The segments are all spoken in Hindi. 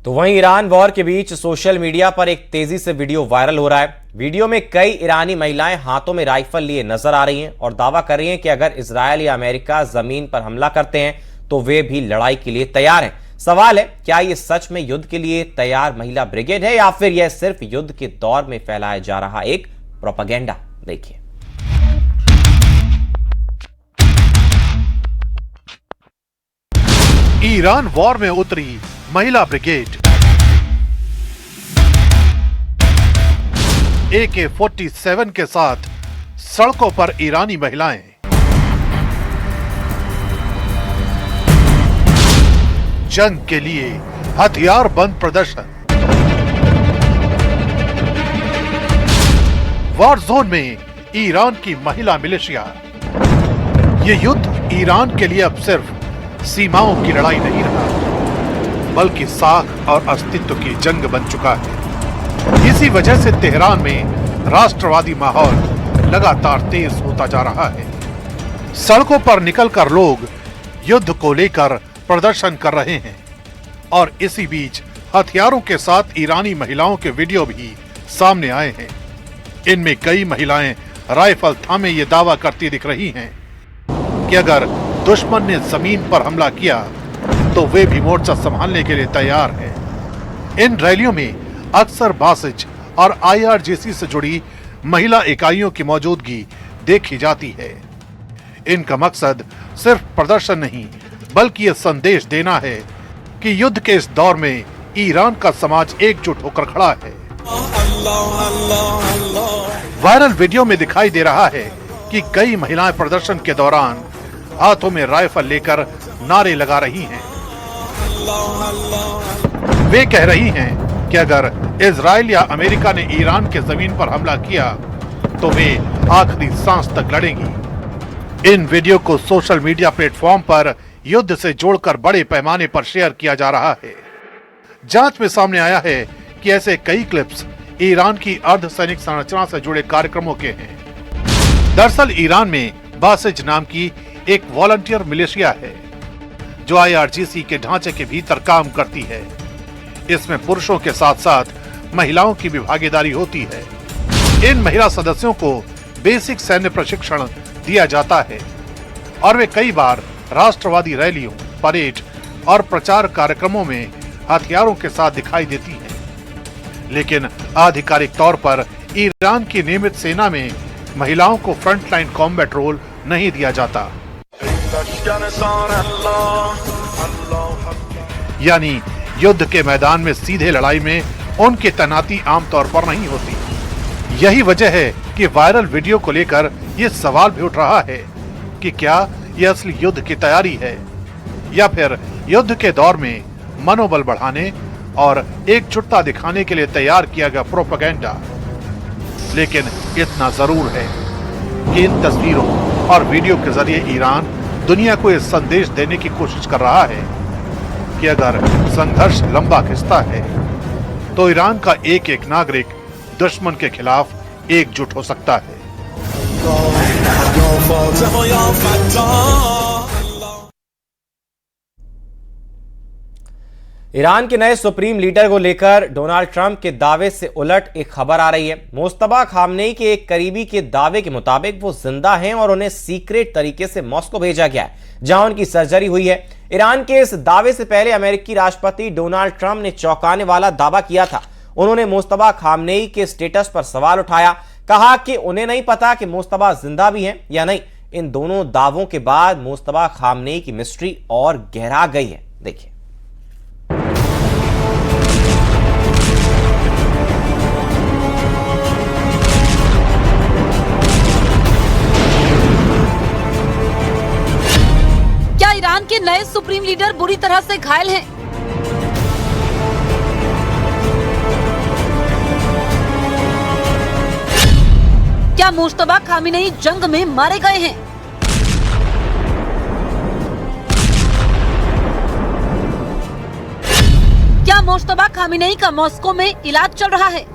तो वहीं ईरान वॉर के बीच सोशल मीडिया पर एक तेजी से वीडियो वायरल हो रहा है। वीडियो में कई ईरानी महिलाएं हाथों में राइफल लिए नजर आ रही हैं और दावा कर रही हैं कि अगर इजरायल या अमेरिका जमीन पर हमला करते हैं तो वे भी लड़ाई के लिए तैयार हैं। सवाल है, क्या ये सच में युद्ध के लिए तैयार महिला ब्रिगेड है या फिर यह सिर्फ युद्ध के दौर में फैलाया जा रहा एक प्रोपेगेंडा? देखिए। ईरान वॉर में उतरी महिला ब्रिगेड। AK-47 के साथ सड़कों पर ईरानी महिलाएं। जंग के लिए हथियार बंद प्रदर्शन। वॉर जोन में ईरान की महिला मिलिशिया। ये युद्ध ईरान के लिए अब सिर्फ सीमाओं की लड़ाई नहीं रहा, बल्कि साख और अस्तित्व की जंग बन चुका है। इसी वजह से तेहरान में राष्ट्रवादी माहौल लगातार तेज होता जा रहा है। सड़कों पर निकलकर लोग युद्ध को लेकर प्रदर्शन कर रहे हैं और इसी बीच हथियारों के साथ ईरानी महिलाओं के वीडियो भी सामने आए हैं। इनमें कई महिलाएं राइफल थामे ये दावा करती दिख रही हैं कि अगर दुश्मन ने जमीन पर हमला किया तो वे भी मोर्चा संभालने के लिए तैयार हैं। इन रैलियों में अक्सर बासिज और IRGC से जुड़ी महिला इकाइयों की मौजूदगी देखी जाती है। इनका मकसद सिर्फ प्रदर्शन नहीं, बल्कि यह संदेश देना है कि युद्ध के इस दौर में ईरान का समाज एकजुट होकर खड़ा है। वायरल वीडियो में दिखाई दे रहा है कि कई महिलाएं प्रदर्शन के दौरान हाथों में राइफल लेकर नारे लगा रही हैं। वे कह रही हैं कि अगर इजराइल या अमेरिका ने ईरान के जमीन पर हमला किया तो वे आखिरी सांस तक लड़ेंगी। इन वीडियो को सोशल मीडिया प्लेटफॉर्म पर युद्ध से जोड़कर बड़े पैमाने पर शेयर किया जा रहा है। जांच में सामने आया है कि ऐसे कई क्लिप्स ईरान की अर्धसैनिक संरचना से जुड़े कार्यक्रमों के हैं। दरअसल ईरान में बासिज नाम की एक वॉलंटियर मिलिशिया है जो IRGC के ढांचे के भीतर काम करती है। इसमें पुरुषों के साथ साथ महिलाओं की भी भागीदारी होती है। इन महिला सदस्यों को बेसिक सैन्य प्रशिक्षण दिया जाता है और वे कई बार राष्ट्रवादी रैलियों, परेड और प्रचार कार्यक्रमों में हथियारों के साथ दिखाई देती हैं। लेकिन आधिकारिक तौर पर ईरान की नियमित सेना में महिलाओं को फ्रंटलाइन कॉम्बैट रोल नहीं दिया जाता। यानी युद्ध के मैदान में सीधे लड़ाई में उनकी तैनाती आमतौर पर नहीं होती। यही वजह है कि वायरल वीडियो को लेकर ये सवाल भी उठ रहा है कि क्या यह असली युद्ध की तैयारी है या फिर युद्ध के दौर में मनोबल बढ़ाने और एकजुटता दिखाने के लिए तैयार किया गया प्रोपेगेंडा। लेकिन इतना जरूर है कि इन तस्वीरों और वीडियो के जरिए ईरान दुनिया को यह संदेश देने की कोशिश कर रहा है कि अगर संघर्ष लंबा खिंचता है तो ईरान का एक एक नागरिक दुश्मन के खिलाफ एकजुट हो सकता है। ईरान के नए सुप्रीम लीडर को लेकर डोनाल्ड ट्रंप के दावे से उलट एक खबर आ रही है। मुस्तफा खामनेई के एक करीबी के दावे के मुताबिक वो जिंदा हैं और उन्हें सीक्रेट तरीके से मॉस्को भेजा गया है, जहां उनकी सर्जरी हुई है। ईरान के इस दावे से पहले अमेरिकी राष्ट्रपति डोनाल्ड ट्रंप ने चौंकाने वाला दावा किया था। उन्होंने मुस्तफा खामनेई के स्टेटस पर सवाल उठाया, कहा कि उन्हें नहीं पता कि मुस्तफा जिंदा भी हैं या नहीं। इन दोनों दावों के बाद मुस्तफा खामनेई की मिस्ट्री और गहरा गई है। देखिए। ईरान के नए सुप्रीम लीडर बुरी तरह से घायल हैं। क्या मुस्तफा खामेनेई जंग में मारे गए हैं? क्या मुस्तफा खामेनेई का मॉस्को में इलाज चल रहा है?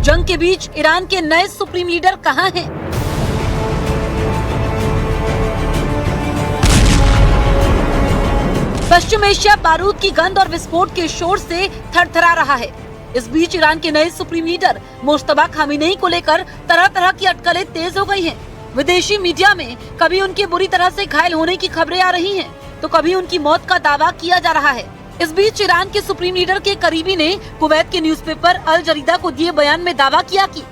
जंग के बीच ईरान के नए सुप्रीम लीडर कहां हैं? पश्चिम एशिया बारूद की गंध और विस्फोट के शोर से थरथरा रहा है। इस बीच ईरान के नए सुप्रीम लीडर मुश्तबा खामिनेई को लेकर तरह तरह की अटकलें तेज हो गई हैं। विदेशी मीडिया में कभी उनके बुरी तरह से घायल होने की खबरें आ रही हैं, तो कभी उनकी मौत का दावा किया जा रहा है। इस बीच ईरान के सुप्रीम लीडर के करीबी ने कुवैत के न्यूज़पेपर अल जरीदा को दिए बयान में दावा किया कि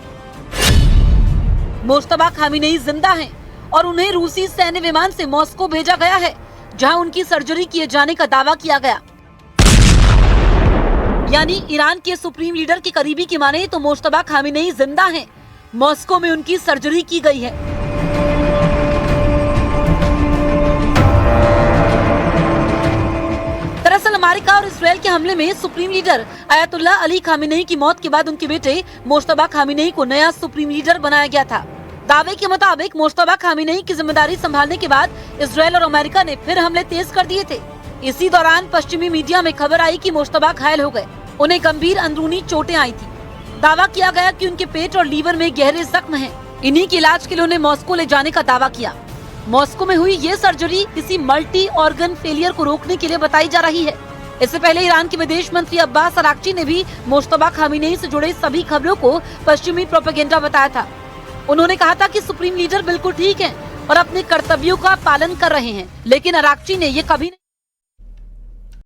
मुश्तबा खामिनेई जिंदा हैं और उन्हें रूसी सैन्य विमान से मॉस्को भेजा गया है, जहां उनकी सर्जरी किए जाने का दावा किया गया। यानी ईरान के सुप्रीम लीडर की करीबी की माने तो मुश्तबा खामिनेई जिंदा हैं, मॉस्को में उनकी सर्जरी की गई है। दरअसल अमेरिका और इसराइल के हमले में सुप्रीम लीडर अयातुल्ला अली खामिनेई की मौत के बाद उनके बेटे मुश्तबा खामिनेई को नया सुप्रीम लीडर बनाया गया था। दावे के मुताबिक मुश्तबा खामिनेई की जिम्मेदारी संभालने के बाद इसराइल और अमेरिका ने फिर हमले तेज कर दिए थे। इसी दौरान पश्चिमी मीडिया में खबर आई कि मुश्तबा घायल हो गए, उन्हें गंभीर अंदरूनी चोटें आई थी। दावा किया गया कि उनके पेट और लीवर में गहरे जख्म हैं। इन्हीं के इलाज के लिए उन्हें मॉस्को ले जाने का दावा किया। मॉस्को में हुई ये सर्जरी किसी मल्टी ऑर्गन फेलियर को रोकने के लिए बताई जा रही है। इससे पहले ईरान के विदेश मंत्री अब्बास अराक्ची ने भी मुश्तबा खामिनेई से जुड़े सभी खबरों को पश्चिमी प्रोपेगेंडा बताया था। उन्होंने कहा था कि सुप्रीम लीडर बिल्कुल ठीक हैं और अपने कर्तव्यों का पालन कर रहे हैं, लेकिन अराक्ची ने ये कभी